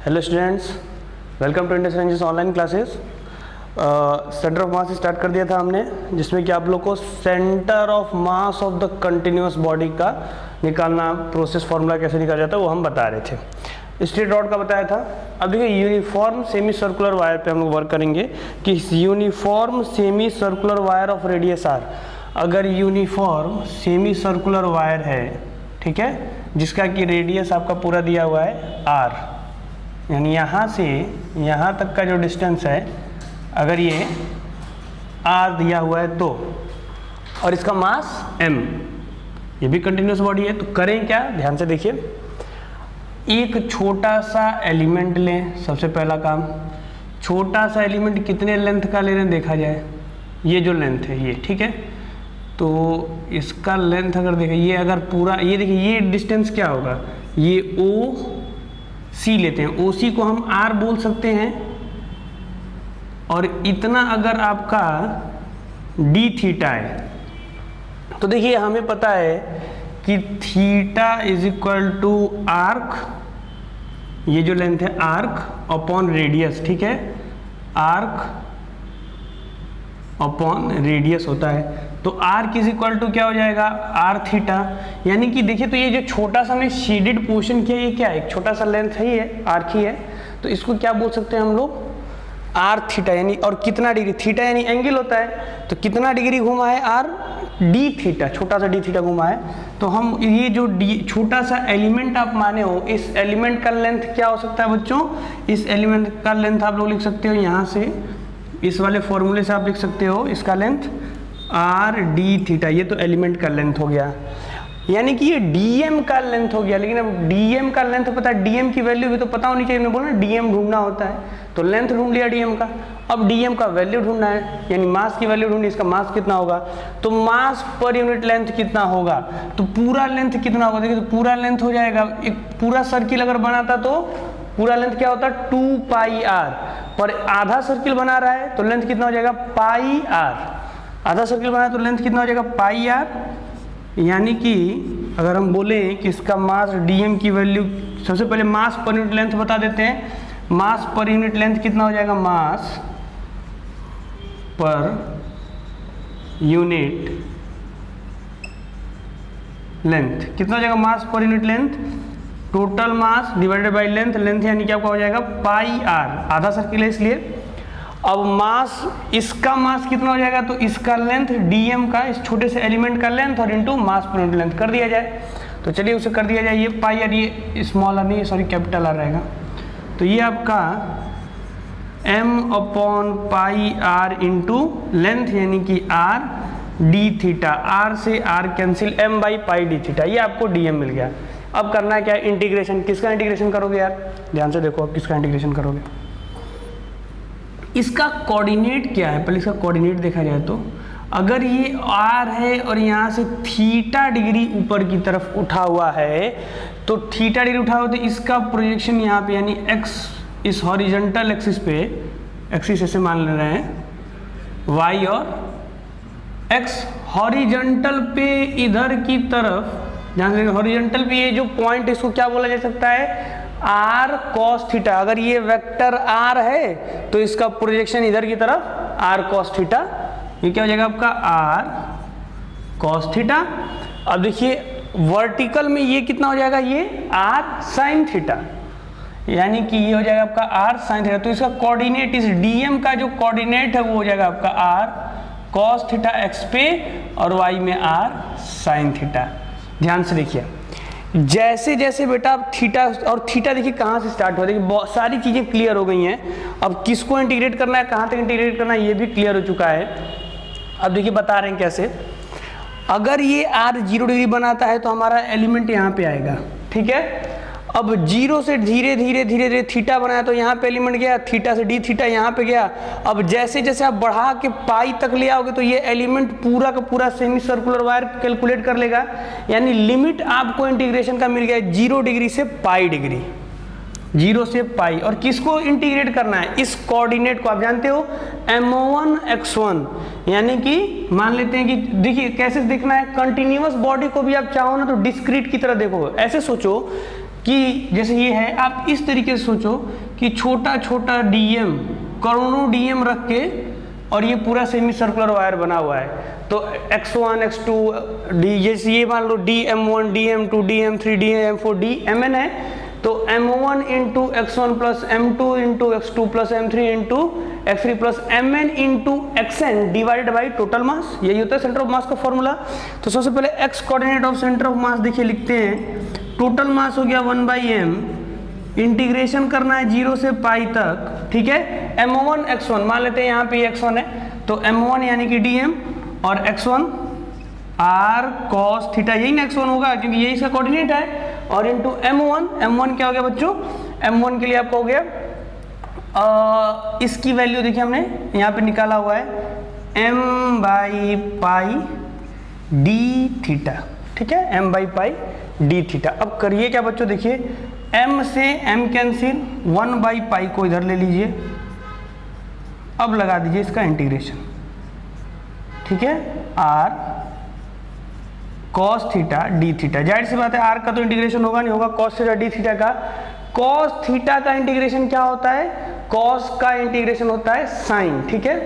Hello students, welcome to Indus ranges online classes. Centre of mass start कर दिया था हमने, जिसमें कि आप लोग को centre of mass of the continuous body का निकालना, प्रोसेस फार्मूला कैसे निकाला जाता है वो हम बता रहे थे। स्ट्रेट रॉड का बताया था। अब देखिए यूनिफॉर्म सेमी सर्कुलर वायर पे हम लोग वर्क करेंगे कि uniform semi circular wire of radius R. अगर यूनिफॉर्म सेमी सर्कुलर वायर है, ठीक है, जिसका कि रेडियस आपका पूरा दिया हुआ है आर, यानी यहाँ से यहाँ तक का जो डिस्टेंस है, अगर ये आर दिया हुआ है तो, और इसका मास m, ये भी कंटिन्यूस बॉडी है, तो करें क्या, ध्यान से देखिए। एक छोटा सा एलिमेंट लें, सबसे पहला काम। छोटा सा एलिमेंट कितने लेंथ का ले रहे हैं देखा जाए। ये जो लेंथ है ये, ठीक है, तो इसका लेंथ अगर देखें, ये अगर पूरा, ये देखिए ये डिस्टेंस क्या होगा, ये ओ सी लेते हैं, ओ सी को हम आर बोल सकते हैं, और इतना अगर आपका डी थीटा है, तो देखिए हमें पता है कि theta is equal to arc, ये जो लेंथ है आर्क अपॉन रेडियस, ठीक है, आर्क अपॉन रेडियस होता है। तो आर्क इज इक्वल टू क्या हो जाएगा, आर थीटा। यानी कि देखिए, तो ये जो छोटा सा हमने शेडेड पोर्शन किया, ये क्या है, एक छोटा सा लेंथ है, ये आर्क ही है, तो इसको क्या बोल सकते हैं हम लोग, आर थीटा। यानी और कितना डिग्री, थीटा यानी एंगल होता है, तो कितना डिग्री घुमा है आर, डी थीटा, छोटा सा डी थीटा घुमा है। तो हम ये जो डी छोटा सा एलिमेंट आप माने हो, इस एलिमेंट का लेंथ क्या हो सकता है बच्चों, इस एलिमेंट का लेंथ आप लोग लिख सकते हो यहाँ से, इस वाले फॉर्मूले से आप लिख सकते हो इसका लेंथ आर डी थीटा। ये तो एलिमेंट का लेंथ हो गया, यानी कि ये डीएम का लेंथ हो गया। लेकिन अब डीएम का लेंथ पता है, डीएम की वैल्यू भी तो पता होनी चाहिए। मैंने बोला डीएम ढूंढना होता है, तो लेंथ ढूंढ लिया डीएम का। अब डीएम का वैल्यू ढूंढना है, यानी मास की वैल्यू ढूंढनी, इसका मास कितना होगा, तो मास पर यूनिट लेंथ कितना होगा, तो पूरा लेंथ कितना होगा। देखिए, तो पूरा लेंथ हो जाएगा, एक पूरा सर्किल अगर बनाता तो पूरा लेंथ क्या होता है 2 पाई आर, पर आधा सर्किल बना रहा है तो लेंथ कितना हो जाएगा पाई आर। आधा सर्किल बना तो लेंथ कितना हो जाएगा पाई आर। यानी कि अगर हम बोले कि इसका मास डीएम की वैल्यू, सबसे पहले मास पर यूनिट लेंथ बता देते हैं। मास पर यूनिट लेंथ कितना हो जाएगा, मास पर यूनिट लेंथ कितना हो जाएगा, मास पर unit length, total mass divided by length, length यानी कि आपका हो जाएगा पाई आर, आधा सर्किल है इसलिए। अब मास, इसका मास कितना हो जाएगा, तो इसका लेंथ डीएम का, इस छोटे से एलिमेंट का लेंथ, और इनटू मास पर यूनिट लेंथ कर दिया जाए। तो चलिए उसे कर दिया जाए। ये पाई आर, ये स्मॉल आर नहीं, सॉरी कैपिटल आर रहेगा। तो ये आपका m upon pi R into length, यानी कि आर डी थीटा, आर से R cancel, m by pi D theta, ये आपको डीएम मिल गया। अब करना है क्या, इंटीग्रेशन। किसका इंटीग्रेशन करोगे यार, ध्यान से देखो, अब किसका इंटीग्रेशन करोगे। इसका कोऑर्डिनेट क्या है, पहले इसका कोऑर्डिनेट देखा जाए तो अगर ये r है और यहाँ से थीटा डिग्री ऊपर की तरफ उठा हुआ है, तो थीटा डिग्री उठा हुआ, तो इसका प्रोजेक्शन यहाँ पे, यानी x इस हॉरिजॉन्टल एक्सिस पे, एक्सिस ऐसे मान ले रहे हैं, y और x हॉरिजॉन्टल पे इधर की तरफ, ध्यान से हॉरिजॉन्टल पे ये जो पॉइंट, इसको क्या बोला जा सकता है, आर कॉस थीटा। अगर ये वेक्टर आर है तो इसका प्रोजेक्शन इधर की तरफ आर कॉस थीटा, ये क्या हो जाएगा आपका आर कॉस थीटा। अब देखिए वर्टिकल में ये कितना हो जाएगा, ये आर साइन थीटा, यानी कि ये हो जाएगा आपका आर साइन थीटा। तो इसका कोऑर्डिनेट, इस डीएम का जो कोऑर्डिनेट है वो हो जाएगा आपका आर कॉस थीटा एक्स पे, और वाई में आर साइन थीटा। ध्यान से देखिए, जैसे जैसे बेटा आप थीटा, और थीटा देखिए कहाँ से स्टार्ट हुआ, देखिए बहुत सारी चीज़ें क्लियर हो गई हैं। अब किसको इंटीग्रेट करना है, कहाँ तक इंटीग्रेट करना है, ये भी क्लियर हो चुका है। अब देखिए बता रहे हैं कैसे। अगर ये आर 0 डिग्री बनाता है तो हमारा एलिमेंट यहाँ पे आएगा, ठीक है। अब 0 से धीरे धीरे धीरे धीरे थीटा बनाया तो यहाँ पे एलिमेंट गया, थीटा से डी थीटा यहाँ पे गया। अब जैसे जैसे आप बढ़ा के पाई तक ले आओगे तो ये एलिमेंट पूरा का पूरा सेमी सर्कुलर वायर कैलकुलेट कर लेगा। यानी लिमिट आपको इंटीग्रेशन का मिल गया 0 डिग्री से पाई डिग्री, 0 से पाई। और किसको इंटीग्रेट करना है, इस कोऑर्डिनेट को। आप जानते हो m1 x1, यानी कि मान लेते हैं कि देखिए कैसे दिखना है, कंटिन्यूअस बॉडी को भी आप चाहो ना तो डिस्क्रीट की तरह देखो। ऐसे सोचो कि जैसे ये है, आप इस तरीके से सोचो कि छोटा छोटा डीएम, करोड़ों डीएम रख के और ये पूरा सेमी सर्कुलर वायर बना हुआ है। तो x1 x2 डी, जैसे ये मान लो dm1 dm2 dm3 dm4 dmn है, तो m1 into x1 plus m2 into x2 plus m3 into x3 plus mn into xn divided by total mass. यही होता है सेंटर ऑफ मास का फॉर्मूला। तो सबसे पहले x coordinate of centre of मास देखिए लिखते हैं, टोटल मास हो गया 1/m, इंटीग्रेशन करना है 0 से पाई तक, ठीक है। m1 x1 मान लेते हैं, यहाँ पे x1 है, तो m1 यानी कि dm और x1 r cos थीटा, यही ना x1 होगा क्योंकि यही इसका कोऑर्डिनेट है, और इंटू m1 क्या हो गया बच्चों, m1 के लिए आपका हो गया इसकी वैल्यू देखिए हमने यहाँ पे निकाला हुआ है m/पाई d थीटा, ठीक है, m/पाई d थीटा। अब करिए क्या बच्चों, देखिए m से m कैंसिल, 1/पाई को इधर ले लीजिए, अब लगा दीजिए इसका इंटीग्रेशन, ठीक है, r cos theta d theta. जाहिर सी बात है r का तो इंटीग्रेशन होगा नहीं, होगा cos थीटा d थीटा का। cos थीटा का इंटीग्रेशन क्या होता है, cos का इंटीग्रेशन होता है साइन, ठीक है,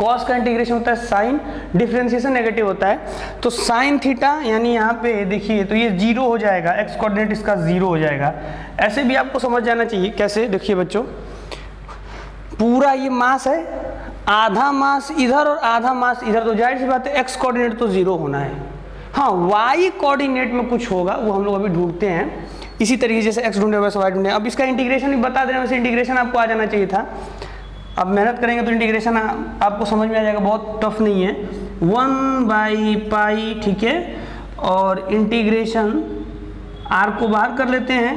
cos का इंटीग्रेशन होता है साइन, डिफरेंशिएशन नेगेटिव होता है। तो साइन थीटा यानी यहाँ पे देखिए तो ये 0 हो जाएगा, x कोऑर्डिनेट इसका 0 हो जाएगा। ऐसे भी आपको समझ जाना चाहिए, कैसे देखिए बच्चों, पूरा ये मास है, आधा मास इधर और आधा मास इधर, तो जाहिर सी बात है x कोऑर्डिनेट तो 0 होना है। हाँ, y कोऑर्डिनेट में कुछ होगा, वो हम लोग अभी ढूंढते हैं, इसी तरीके जैसे x ढूंढे वैसे y ढूंढे। अब इसका इंटीग्रेशन भी बता देना, वैसे इंटीग्रेशन आपको आ जाना चाहिए था। अब मेहनत करेंगे तो इंटीग्रेशन आपको समझ में आ जाएगा, बहुत टफ नहीं है। 1/पाई, ठीक है, और इंटीग्रेशन r को बाहर कर लेते हैं,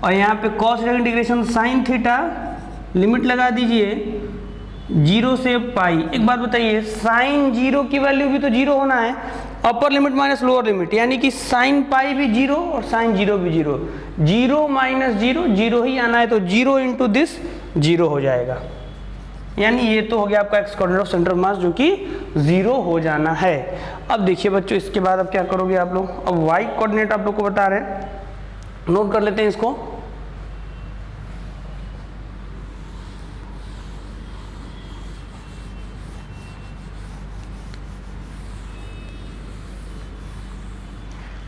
और यहाँ पे cos theta integration sine theta, limit लगा दीजिए 0 से पाई। एक बात बताइए, साइन 0 की वैल्यू भी तो 0 होना है, अपर लिमिट माइनस लोअर लिमिट, यानी कि साइन पाई भी 0 और साइन 0 भी 0, 0 माइनस 0 0 ही आना है, तो 0 इंटू दिस 0 हो जाएगा। यानी ये तो हो गया आपका x coordinate of centre of मास, जो कि 0 हो जाना है। अब देखिए बच्चों, इसके बाद अब क्या करोगे आप लोग, अब y कोऑर्डिनेट आप लोग को बता रहे हैं, नोट कर लेते हैं इसको।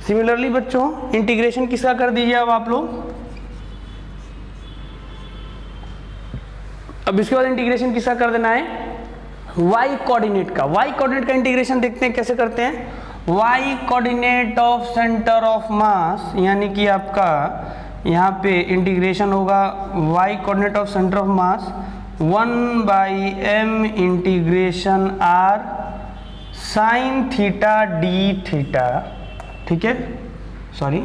सिमिलरली बच्चों, इंटीग्रेशन किसका कर दीजिए अब आप लोग। अब इसके बाद इंटीग्रेशन किसका कर देना है, y कोऑर्डिनेट का। y कोऑर्डिनेट का इंटीग्रेशन देखते हैं कैसे करते हैं। y coordinate of centre of मास, यानी कि आपका यहाँ पे इंटीग्रेशन होगा y coordinate of centre of mass 1/m integration r sign theta d theta, ठीक है, सॉरी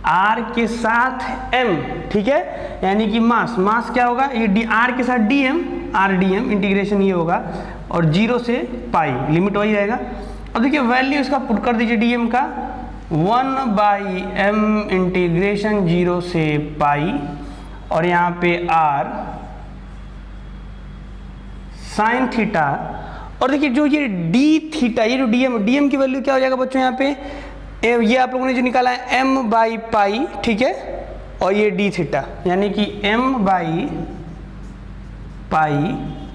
r के साथ m, ठीक है, यानी कि मास क्या होगा, ये r के साथ dm, r dm इंटीग्रेशन ये होगा, और 0 से पाई, लिमिट वही रहेगा। अब देखिए वैल्यू इसका पुट कर दीजिए dm का 1/m इंटीग्रेशन 0 से पाई, और यहाँ पे r साइन थीटा, और देखिए जो ये d थीटा, ये जो dm की वैल्यू क्या हो जाएगा बच्चों, यहाँ पे ये आप लोगों ने जो निकाला है m/पाई, ठीक है, और ये d थीटा, यानी कि m/पाई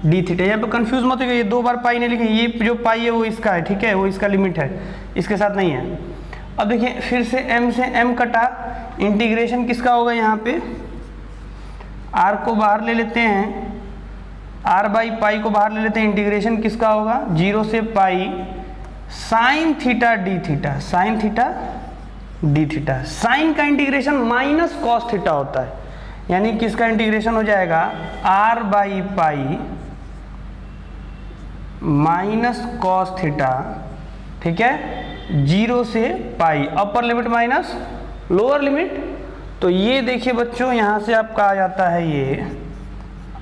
d थीटा। यहाँ पे कंफ्यूज मत होइए, ये 2 बार पाई नहीं लिखे, ये जो पाई है वो इसका है, ठीक है, वो इसका लिमिट है, इसके साथ नहीं है। अब देखिए फिर से m से m कटा, इंटीग्रेशन किसका होगा, यहाँ पे r को बाहर ले लेते हैं, r/पाई को बाहर ले लेते हैं, इंटीग्रेशन किसका होगा 0 से pi sine theta d theta, sine theta d theta. Sine का इंटीग्रेशन माइनस कॉस थीटा होता है, यानी किसका इंटीग्रेशन हो जाएगा r/पाई माइनस कॉस थीटा, ठीक है, 0 से pi, upper limit minus lower limit. तो ये देखिए बच्चों, यहाँ से आपका आ जाता है ये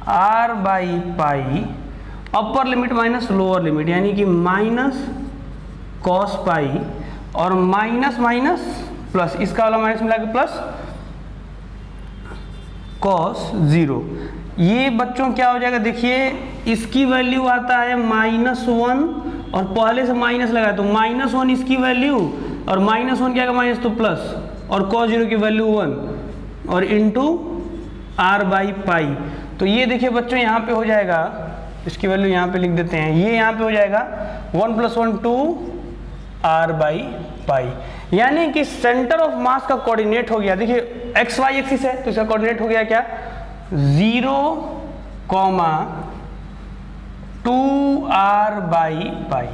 r/पाई upper limit minus lower limit, यानी कि माइनस कॉस पाई और माइनस माइनस प्लस, इसका वाला माइनस मिला के प्लस कॉस 0। ये बच्चों क्या हो जाएगा, देखिए इसकी वैल्यू आता है -1 और पहले से माइनस लगा, तो -1 इसकी वैल्यू और -1 क्या आएगा माइनस, तो प्लस और cos 0 की वैल्यू 1 और इंटू r बाई पाई। तो ये देखिए बच्चों यहाँ पे हो जाएगा, इसकी वैल्यू यहाँ पे लिख देते हैं, ये यहाँ पे हो जाएगा 1 + 1 2 r बाई पाई। यानी कि सेंटर ऑफ मास का कोऑर्डिनेट हो गया, देखिए एक्स वाई एक्सिस है तो इसका कोऑर्डिनेट हो गया क्या 0, 2r बाई पाई।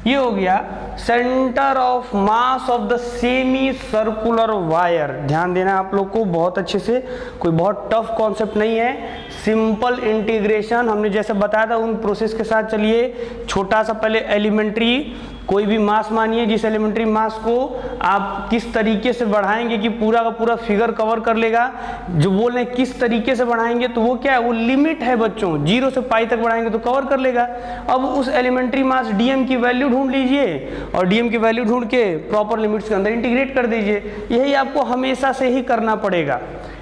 ये हो गया centre of mass of the semi circular wire. ध्यान देना आप लोग को बहुत अच्छे से, कोई बहुत टफ कॉन्सेप्ट नहीं है, सिंपल इंटीग्रेशन हमने जैसे बताया था उन प्रोसेस के साथ चलिए। छोटा सा पहले एलिमेंट्री कोई भी मास मानिए, जिस एलिमेंट्री मास को आप किस तरीके से बढ़ाएंगे कि पूरा का पूरा फिगर कवर कर लेगा। जो बोल रहे हैं किस तरीके से बढ़ाएंगे, तो वो क्या है, वो लिमिट है बच्चों, 0 से पाई तक बढ़ाएंगे तो कवर कर लेगा। अब उस एलिमेंट्री मास डीएम की वैल्यू ढूंढ लीजिए और डीएम की वैल्यू ढूंढ के प्रॉपर लिमिट्स के अंदर इंटीग्रेट कर दीजिए। यही आपको हमेशा से ही करना पड़ेगा।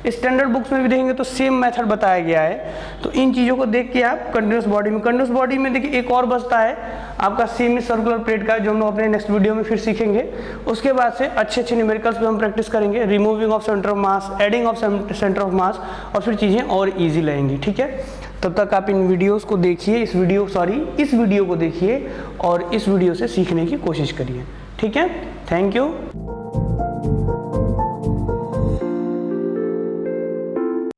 स्टैंडर्ड बुक्स में भी देखेंगे तो सेम मेथड बताया गया है। तो इन चीज़ों को देख के आप कंटिन्यूस बॉडी में देखिए एक और बचता है आपका सेमी सर्कुलर प्लेट का, जो हम लोग अपने नेक्स्ट वीडियो में फिर सीखेंगे। उसके बाद से अच्छे न्यूमेरिकल्स पे हम प्रैक्टिस करेंगे, removing of centre of mass, adding of centre of मास, और फिर चीज़ें और ईजी लगेंगी। ठीक है, तब तक आप इन वीडियोस को देखिए, इस वीडियो को देखिए और इस वीडियो से सीखने की कोशिश करिए। ठीक है, थैंक यू।